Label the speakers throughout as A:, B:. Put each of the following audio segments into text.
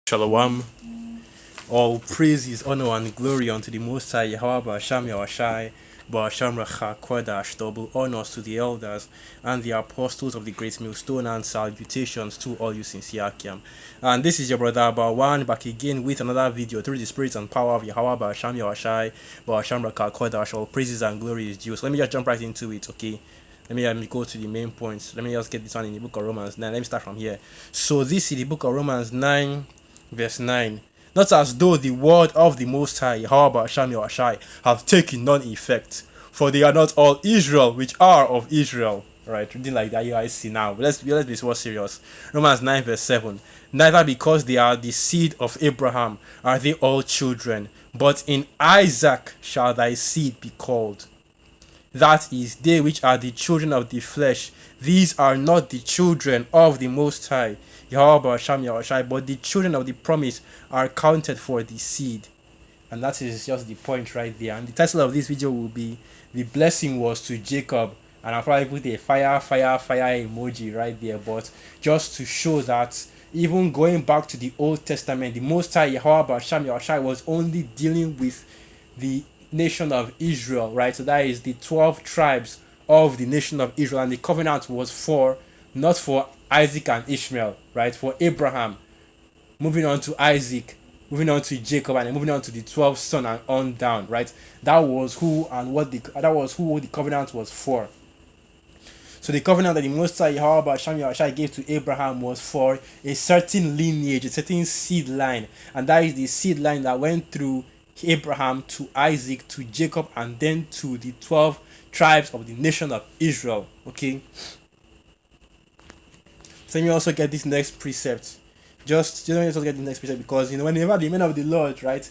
A: Shalom. All praises, honor, and glory unto the Most High Yahweh Basham Yahweh Basham Racha Kodash. Double honors to the elders and the apostles of the Great Millstone, and salutations to all you sincere Akiam. And this is your brother Abawan back again with another video through the spirit and power of Yahweh Basham Yahweh Basham Racha Kodash. All praises and glory is due. So let me just jump right into it, okay? Let me go to the main points. Let me just get this one in the book of Romans 9. Let me start from here. So this is the book of Romans 9, verse 9. Not as though the word of the Most High, Yahweh Hashem Yahweh, have taken none effect, for they are not all Israel which are of Israel. Right, reading like that, you guys see now. But let's be more serious. Romans 9, verse 7. Neither because they are the seed of Abraham are they all children, but in Isaac shall thy seed be called. That is, they which are the children of the flesh, these are not the children of the Most High, Yahweh Hashem Yahweh, but the children of the promise are counted for the seed. And that is just the point right there. And the title of this video will be "The Blessing Was to Jacob." And I'll probably put a fire emoji right there. But just to show that even going back to the Old Testament, the Most High Yahweh Hashem Yahweh was only dealing with the nation of Israel, right? So that is the 12 tribes of the nation of Israel, and the covenant was for not for Isaac and Ishmael, right? For Abraham, moving on to Isaac, moving on to Jacob, and then moving on to the 12 son and on down, right? That was who the covenant was for. So the covenant that the Most High Yahweh Hashem Yahweh gave to Abraham was for a certain lineage, a certain seed line, and that is the seed line that went through Abraham to Isaac to Jacob and then to the 12 tribes of the nation of Israel. Okay. So let me also get this next precept. Just let me also get the next precept because whenever the men of the Lord, right,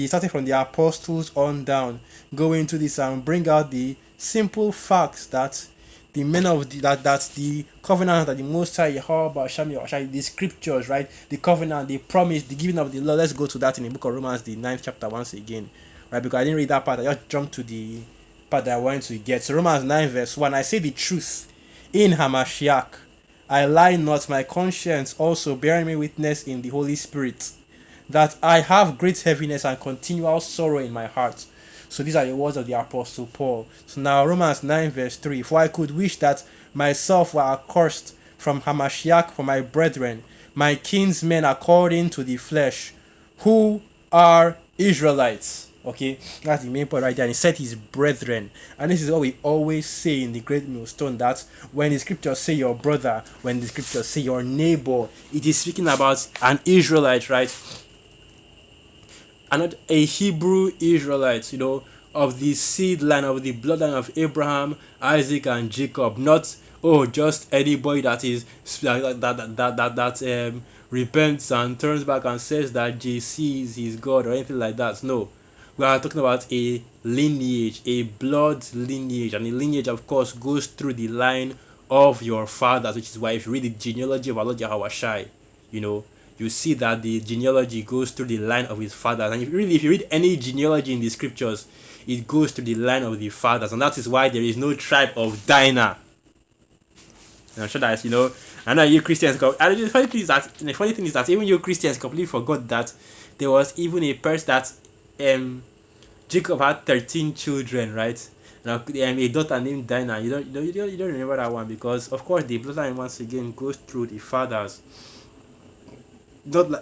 A: starting from the apostles on down, go into this and bring out the simple facts that the men of that's the covenant that the Most High Yahweh Hashem Yahweh, the scriptures, right, the covenant, the promise, the giving of the law. Let's go to that in the book of Romans, the 9th chapter once again, right? Because I didn't read that part. I just jumped to the part that I wanted to get. So Romans 9 verse 1. I say the truth in Hamashiach, I lie not, my conscience also bearing me witness in the Holy Spirit, that I have great heaviness and continual sorrow in my heart. So these are the words of the Apostle Paul. So now Romans 9 verse 3. For I could wish that myself were accursed from Hamashiach for my brethren, my kinsmen according to the flesh, who are Israelites. Okay, that's the main point right there. And he said his brethren. And this is what we always say in the Great Millstone, that when the scriptures say your brother, when the scriptures say your neighbor, it is speaking about an Israelite, right? And not a Hebrew Israelite, of the seed line, of the bloodline of Abraham, Isaac, and Jacob. Not just anybody that is that repents and turns back and says that JC is his God or anything like that. No, we are talking about a lineage, a blood lineage, and the lineage, of course, goes through the line of your fathers, which is why if you read the genealogy of our Lord Yahweh Shai, you see that the genealogy goes through the line of his fathers. And if you read any genealogy in the scriptures, it goes to the line of the fathers. And that is why there is no tribe of Dinah. And I'm sure that, I know you Christians, and the funny thing is that even you Christians completely forgot that there was even a person that Jacob had 13 children, right? Now, a daughter named Dinah. You don't remember that one because, of course, the bloodline once again goes through the fathers.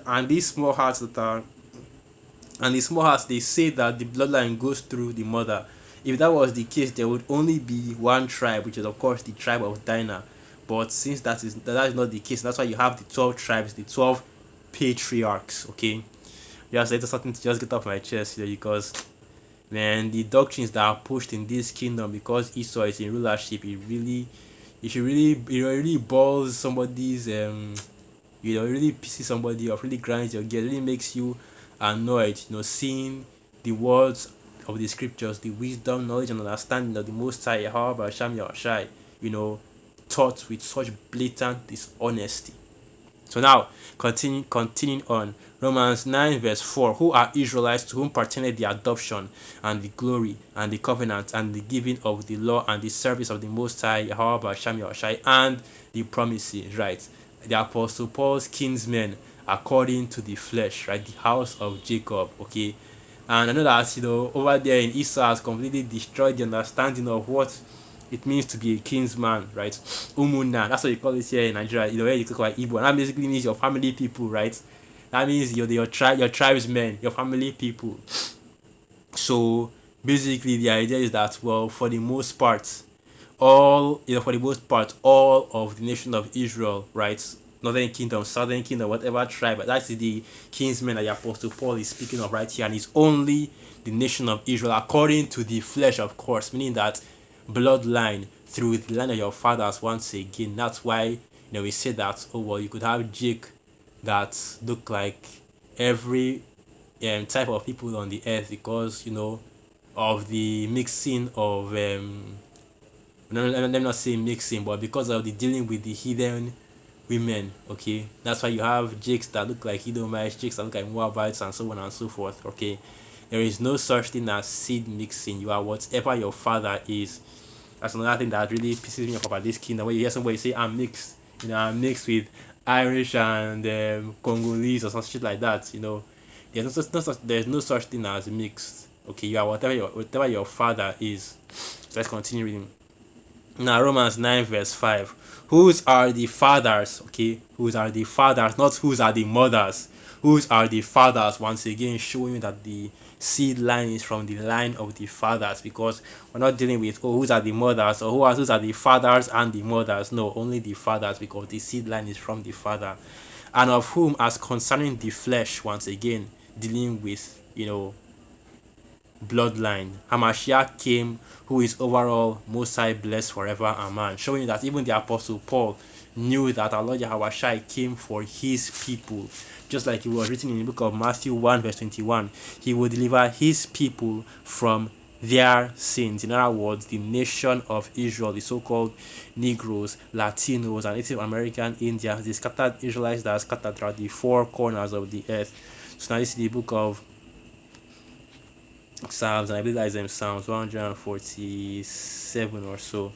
A: And these small hearts they say that the bloodline goes through the mother. If that was the case, there would only be one tribe, which is of course the tribe of Dinah. But since that is not the case, that's why you have the 12 tribes, the 12 patriarchs. Okay, just it's something to just get off my chest here, because man, the doctrines that are pushed in this kingdom, because Esau is in rulership, it really balls somebody's it really pisses somebody off, really grinds your gears, really makes you annoyed, seeing the words of the scriptures, the wisdom, knowledge, and understanding of the Most High, Yahweh Hashem Yahweh, taught with such blatant dishonesty. So now, continuing on, Romans 9 verse 4, who are Israelites to whom pertained the adoption and the glory and the covenant and the giving of the law and the service of the Most High, Yahweh Hashem Yahweh, and the promises, right? The Apostle Paul's kinsmen according to the flesh, right? The house of Jacob, okay? And I know that, over there in Esau has completely destroyed the understanding of what it means to be a kinsman, right? Umuna, that's what you call it here in Nigeria, where you talk about Igbo. And that basically means your family people, right? That means your tribesmen, your family people. So basically the idea is that, well, for the most part, all of the nation of Israel, right? Northern kingdom, southern kingdom, whatever tribe, that is the kinsmen that the apostle Paul is speaking of right here, and it's only the nation of Israel according to the flesh, of course, meaning that bloodline through the line of your fathers. Once again, that's why we say that, oh well, you could have Jake that look like every type of people on the earth, because of the mixing of let me not say mixing, but because of the dealing with the hidden women, okay? That's why you have Jakes that look like Edomites, Jakes that look like Moabites, and so on and so forth, okay? There is no such thing as seed mixing. You are whatever your father is. That's another thing that really pisses me off about this kingdom. When you hear somebody say, I'm mixed, I'm mixed with Irish and Congolese or some shit like that, there's no such thing as mixed. Okay, you are whatever your father is. So let's continue reading. Now, Romans 9 verse 5. Whose are the fathers? Okay, whose are the fathers, not whose are the mothers. Whose are the fathers? Once again, showing that the seed line is from the line of the fathers, because we're not dealing with, whose are the mothers, or whose are the fathers and the mothers. No, only the fathers, because the seed line is from the father. And of whom, as concerning the flesh, once again, dealing with, bloodline, Hamashiach came, who is overall Most High, blessed forever, amen. Showing that even the apostle Paul knew that our Lord Yahweh came for his people, just like it was written in the book of Matthew 1 verse 21. He will deliver his people from their sins. In other words, the nation of Israel, the so-called Negroes, Latinos, and Native American Indians, the scattered Israelites that are scattered throughout the four corners of the earth. So now this is the book of Psalms, and I believe that is Psalms 147 or so.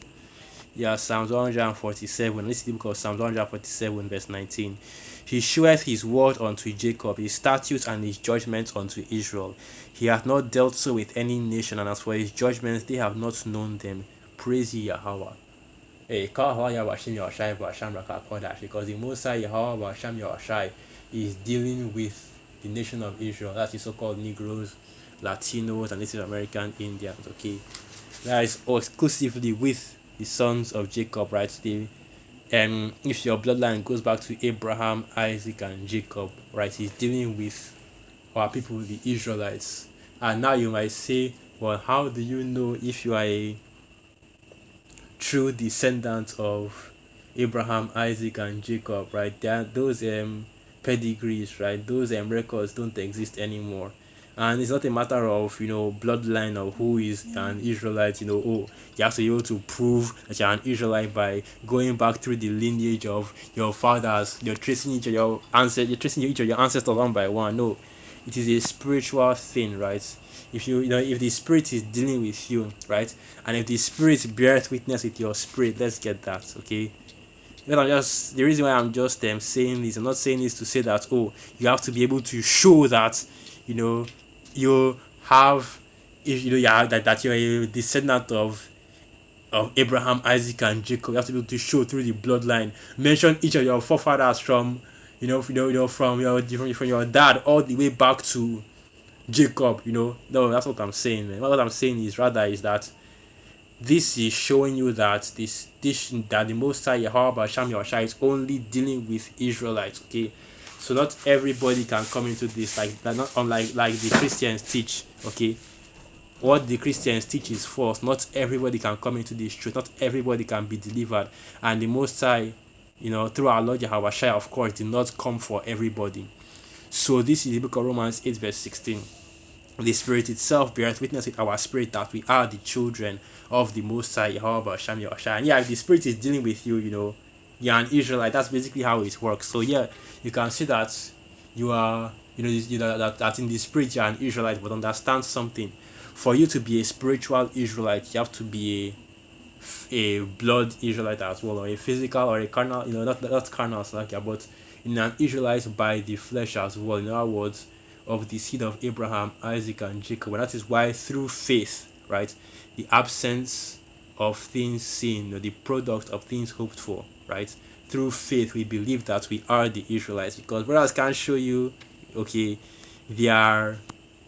A: Yeah, Psalms 147. This is the book of Psalms 147 verse 19. He sheweth his word unto Jacob, his statutes and his judgments unto Israel. He hath not dealt so with any nation, and as for his judgments, they have not known them. Praise ye Yahweh. Hey, because the Most High Yahweh Yahweh is dealing with the nation of Israel. That's the so-called Negroes, Latinos, and Native American Indians, okay? That is exclusively with the sons of Jacob, right? If your bloodline goes back to Abraham, Isaac, and Jacob, right, he's dealing with our people, the Israelites. And now you might say, well, how do you know if you are a true descendant of Abraham, Isaac, and Jacob, right? Those pedigrees, right? Those records don't exist anymore. And it's not a matter of bloodline of who is an Israelite. You have to be able to prove that you're an Israelite by going back through the lineage of your fathers. You're tracing each of your ancestors. You're tracing each of your ancestors one by one. No, it is a spiritual thing, right? If if the spirit is dealing with you, right, and if the spirit bears witness with your spirit, let's get that, okay. The reason why I'm just saying this, I'm not saying this to say that, you have to be able to show that you have, if that you're a descendant of Abraham, Isaac, and Jacob. You have to be able to show through the bloodline. Mention each of your forefathers from from your dad all the way back to Jacob. No, that's what I'm saying, man. What I'm saying is that this is showing you that that the Most High Yahweh Sham Yahushua is only dealing with Israelites. Okay, so not everybody can come into this, like that. Not unlike the Christians teach. Okay, what the Christians teach is false. Not everybody can come into this truth. Not everybody can be delivered, and the Most High, through our Lord Yahweh Shai, of course, did not come for everybody. So this is the book of Romans 8 verse 16. The Spirit itself bears witness with our spirit that we are the children of the Most High Yahweh Sham Yahushua. And yeah, if the Spirit is dealing with you, you're an Israelite. That's basically how it works. So yeah, you can see that you are, that in the Spirit you're an Israelite, but understand something. For you to be a spiritual Israelite, you have to be a blood Israelite as well, or a physical or a carnal, not carnal, but in an Israelite by the flesh as well. In other words, of the seed of Abraham, Isaac, and Jacob. And that is why through faith, right, the absence of things seen, or the product of things hoped for, right, through faith we believe that we are the Israelites, because brothers can't show you, okay, their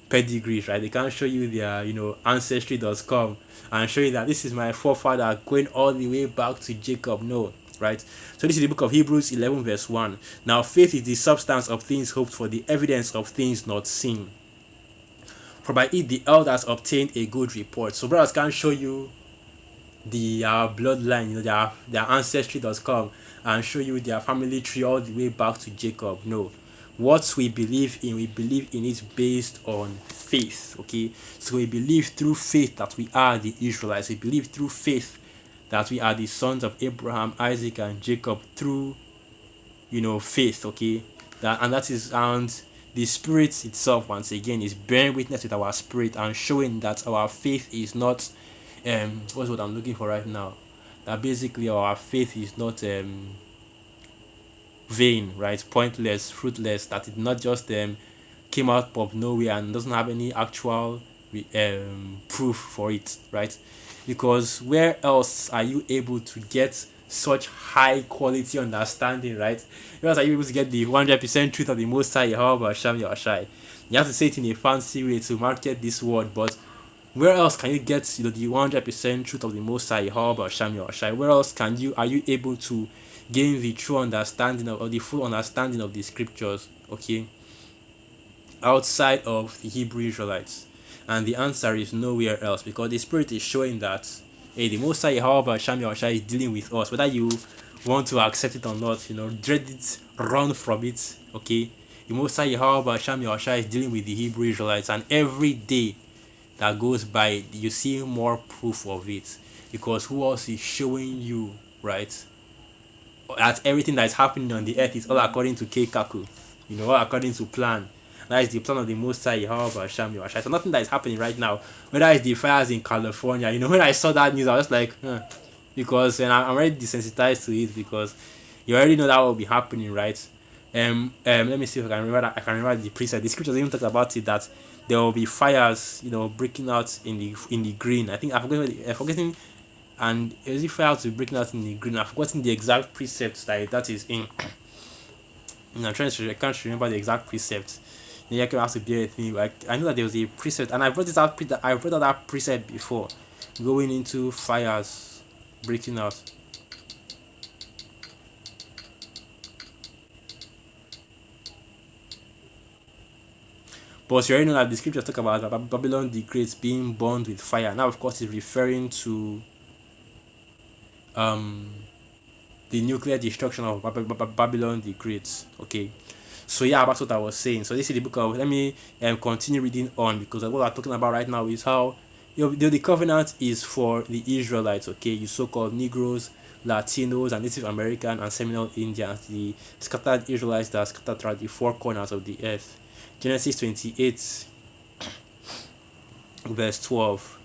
A: pedigrees, right? They can't show you their, ancestry.com and show you that this is my forefather going all the way back to Jacob. No, right? So this is the book of Hebrews 11 verse 1. Now faith is the substance of things hoped for, the evidence of things not seen. For by it the elders obtained a good report. So brothers can't show you the bloodline, their ancestry.com, and show you their family tree all the way back to Jacob. No. What we believe in it based on faith. Okay, so we believe through faith that we are the Israelites. We believe through faith that we are the sons of Abraham, Isaac, and Jacob through, faith. Okay, and the Spirit itself, once again, is bearing witness with our spirit and showing that our faith is not what's what I'm looking for right now, that basically our faith is not vain, right, pointless, fruitless, that it not just came out of nowhere and doesn't have any actual proof for it, right? Because where else are you able to get such high quality understanding, right? Where else are you able to get the 100% truth of the Most High Yahweh Hashem Yahushai? You have to say it in a fancy way to market this word, but where else can you get the 100% truth of the Most High Yahweh Hashem Yahushai? Where else are you able to gain the true understanding or the full understanding of the scriptures, okay, outside of the Hebrew Israelites? And the answer is nowhere else, because the Spirit is showing that, hey, the Most High Yahweh Hashem Yahushai is dealing with us, whether you want to accept it or not, dread it, run from it, okay? The Most High Yahweh Hashem Yahushai is dealing with the Hebrew Israelites, and every day that goes by, you see more proof of it, because who else is showing you, right, that everything that is happening on the earth is all according to Keikaku, all according to plan. That is the plan of the Most High Yahweh Hashem Yahushai. So nothing that is happening right now, whether it's the fires in California, when I saw that news, I was like, because I'm already desensitized to it, because you already know that will be happening, right? Let me see if I can remember that. I can remember the precept. The scriptures even talk about it, that there will be fires, breaking out in the green. I think I'm forgetting. And is it fire to breaking out in the green? I've forgotten the exact precept that is in. I can't remember the exact precept. Yeah, I can have to bear with me. Like, I know that there was a precept, and I brought out that precept before, going into fires breaking out. But you already know that the scriptures talk about Babylon the Great being burned with fire. Now, of course, it's referring to the nuclear destruction of Babylon the Great. Okay, so yeah, that's what I was saying. So this is the book of, let me continue reading on, because what I'm talking about right now is how the covenant is for the Israelites. Okay, you so-called Negroes, Latinos, and Native American and Seminole Indians, the scattered Israelites that are scattered throughout the four corners of the earth. Genesis 28 verse 12.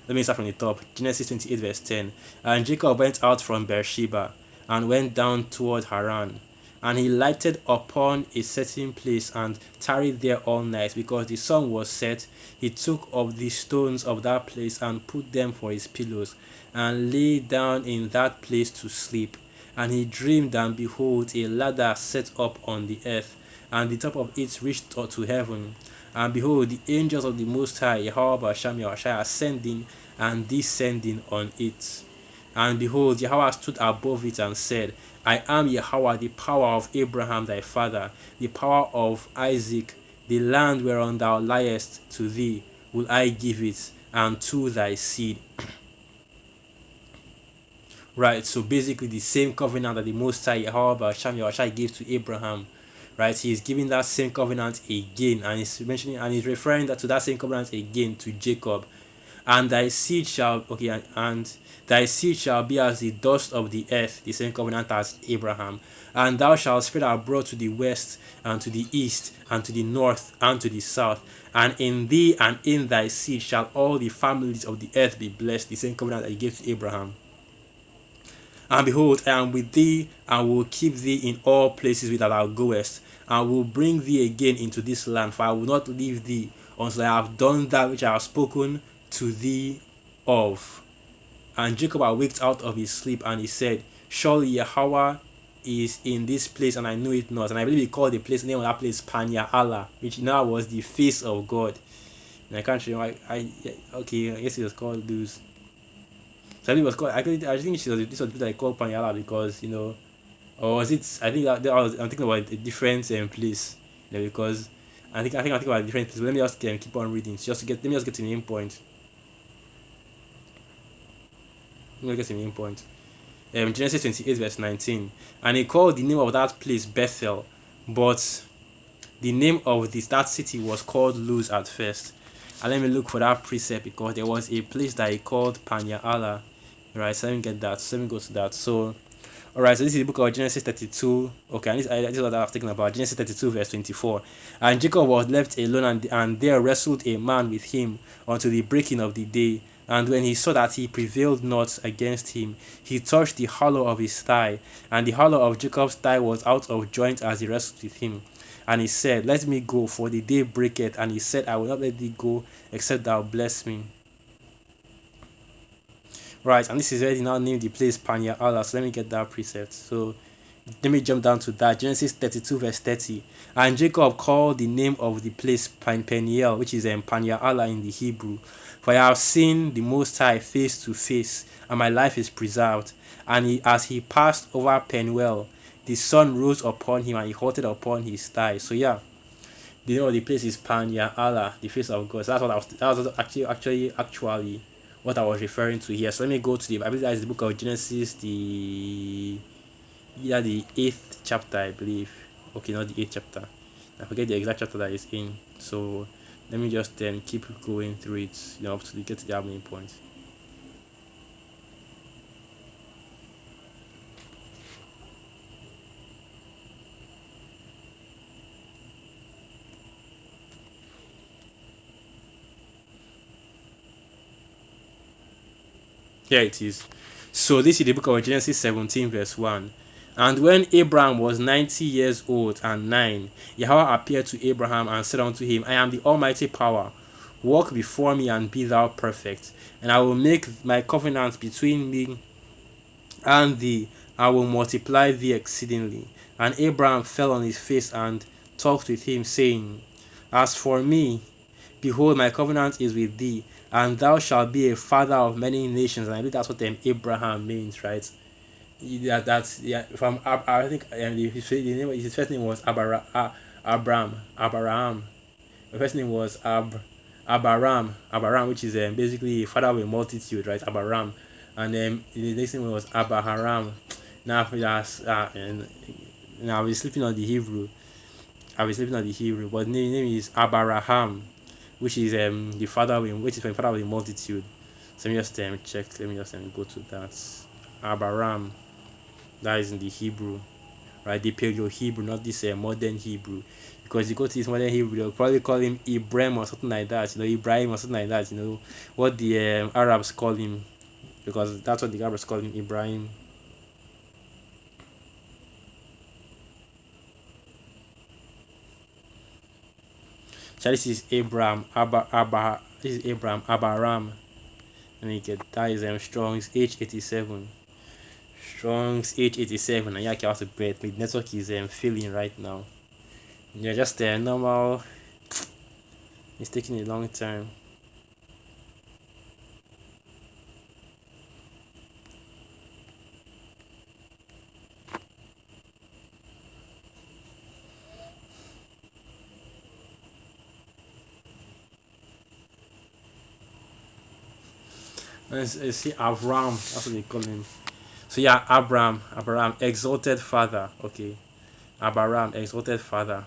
A: Let me start from the top. Genesis 28 verse 10. And Jacob went out from Beersheba and went down toward Haran. And he lighted upon a certain place and tarried there all night, because the sun was set. He took of the stones of that place and put them for his pillows, and lay down in that place to sleep. And he dreamed, and behold, a ladder set up on the earth, and the top of it reached to heaven. And behold, the angels of the Most High, Yahweh Hashem Yahushai, ascending and descending on it. And behold, Yahweh stood above it and said, I am Yahweh, the power of Abraham thy father, the power of Isaac. The land whereon thou liest, to thee will I give it, and to thy seed. Right, so basically the same covenant that the Most High Yahweh Hashem Yahushai gave to Abraham, right? He's giving that same covenant again, and he's mentioning, and he's referring to that same covenant again to Jacob. And thy seed shall thy seed shall be as the dust of the earth, the same covenant as Abraham. And thou shalt spread abroad to the west, and to the east, and to the north, and to the south. And in thee and in thy seed shall all the families of the earth be blessed, the same covenant that he gave to Abraham. And behold, I am with thee, and will keep thee in all places whither thou goest, and will bring thee again into this land, for I will not leave thee until I have done that which I have spoken to thee of. And Jacob awaked out of his sleep, and he said, Surely Yahweh is in this place, and I know it not. And I believe he called the name of that place Panya Allah, which now was the face of God. And I can't remember. Okay, I guess it was called Luz. So I think it was called. I think this was the place I called Panya Allah because or was it? I think I'm thinking about a different place. Because I'm thinking about a different place. But let me just keep on reading. Let me just get to the main point. Let me get to the main point. Genesis 28 verse 19, and he called the name of that place Bethel, but the name of that city was called Luz at first. And let me look for that precept because there was a place that he called Panya Allah. Right, so let me get that. So let me go to that. So, alright, so this is the book of Genesis 32. Okay, and this is what I was thinking about. Genesis 32 verse 24. And Jacob was left alone, and there wrestled a man with him until the breaking of the day. And when he saw that he prevailed not against him, he touched the hollow of his thigh, and the hollow of Jacob's thigh was out of joint as he wrestled with him. And he said, Let me go, for the day breaketh. And he said, I will not let thee go, except thou bless me. Right, and this is where he now named the place Panya Allah. So let me get that precept. So let me jump down to that. Genesis 32 verse 30. And Jacob called the name of the place Peniel, which is Panya Allah in the Hebrew. For I have seen the Most High face to face, and my life is preserved. And as he passed over Penuel, the sun rose upon him, and he halted upon his thigh. So yeah, the name of the place is Panya Allah, the face of God. So that was actually what I was referring to here. So let me go to I believe that is the book of Genesis, the 8th chapter, I believe. Okay, not the 8th chapter. I forget the exact chapter that is in. So let me just keep going through it, up to get to the main point. Here it is. So this is the book of Genesis 17 verse 1. And when Abraham was 90 years old and 9, Yahweh appeared to Abraham and said unto him, I am the Almighty Power. Walk before me and be thou perfect. And I will make my covenant between me and thee. I will multiply thee exceedingly. And Abraham fell on his face and talked with him, saying, As for me, behold, my covenant is with thee, and thou shalt be a father of many nations. And I think that's what Abraham means, right? That's from I think his first name was Abraham. The first name was Abraham, which is basically father of a multitude, right? Abraham, and then the next name was Abraham. Now and now I'll be sleeping on the Hebrew. But the name is Abraham, which is the father of the multitude. So let me just check. Let me just go to that. Abraham, that is in the Hebrew, right? The Paleo Hebrew, not this modern Hebrew. Because you go to this modern Hebrew, they'll probably call him Ibrahim or something like that. Ibrahim or something like that. What the Arabs call him, because that's what the Arabs call him, Ibrahim. So this is Abraham, this is Abraham. Let me get that is Strong's H87. Strong's H87, and yeah, I can also breath. My network is failing right now. Yeah, just normal. It's taking a long time. Let's see Avram, that's what they call him. So yeah, Abraham, exalted father. Okay, Abraham, exalted father.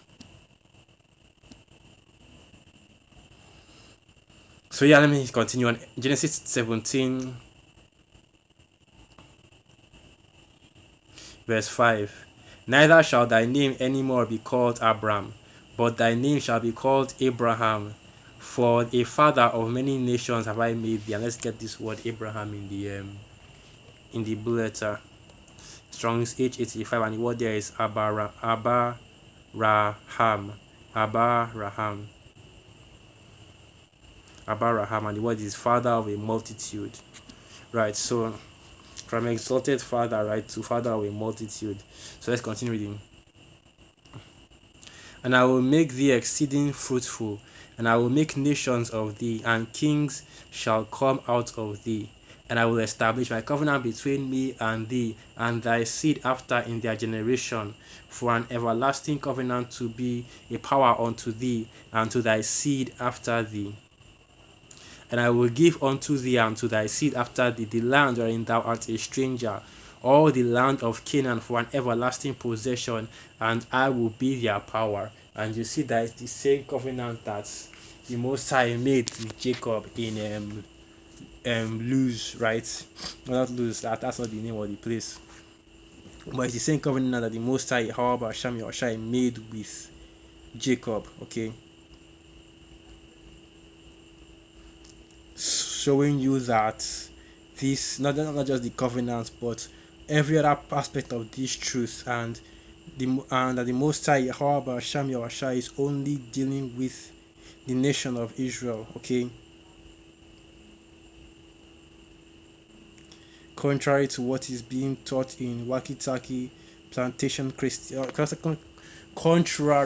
A: So yeah, let me continue on Genesis 17, verse 5. Neither shall thy name any more be called Abram, but thy name shall be called Abraham, for a father of many nations have I made thee. And let's get this word Abraham in the bulletin. Strong's H85, and the word there is Abaraham. Abaraham. Abaraham, and the word is father of a multitude. Right, so from exalted father, right, to father of a multitude. So let's continue reading. And I will make thee exceeding fruitful, and I will make nations of thee, and kings shall come out of thee. And I will establish my covenant between me and thee, and thy seed after in their generation, for an everlasting covenant, to be a power unto thee, and to thy seed after thee. And I will give unto thee and to thy seed after thee the land wherein thou art a stranger, all the land of Canaan, for an everlasting possession, and I will be their power. And you see that it's the same covenant that the Most High made with Jacob in Luz, right? Well, not Luz, that's not the name of the place. But it's the same covenant that the Most High, however, Hashem Yahushai made with Jacob, okay? Showing you that this, not just the covenant, but every other aspect of this truth, and that the Most High, however, Hashem Yahushai is only dealing with the nation of Israel, okay? Contrary to what is being taught in Wakitaki Plantation Christian, contrary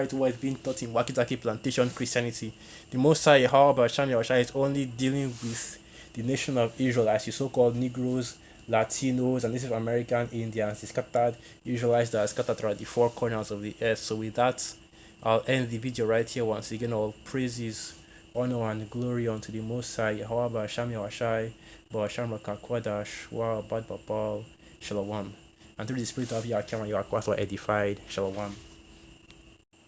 A: to what is being taught in Wakitaki Plantation Christianity, the Most High, however, Hashem Yahushua is only dealing with the nation of Israel as the so-called Negroes, Latinos, and Native American Indians, the scattered Israelites that are scattered throughout the four corners of the earth. So with that, I'll end the video right here. Once again, all praises, honor, and glory unto the Most High, however, Hashem Yahushua, Ba'ashem Rakakwadash, Wa Bad Babal, Shalom. And through the spirit of Yakim, you are quite edified. Shalom.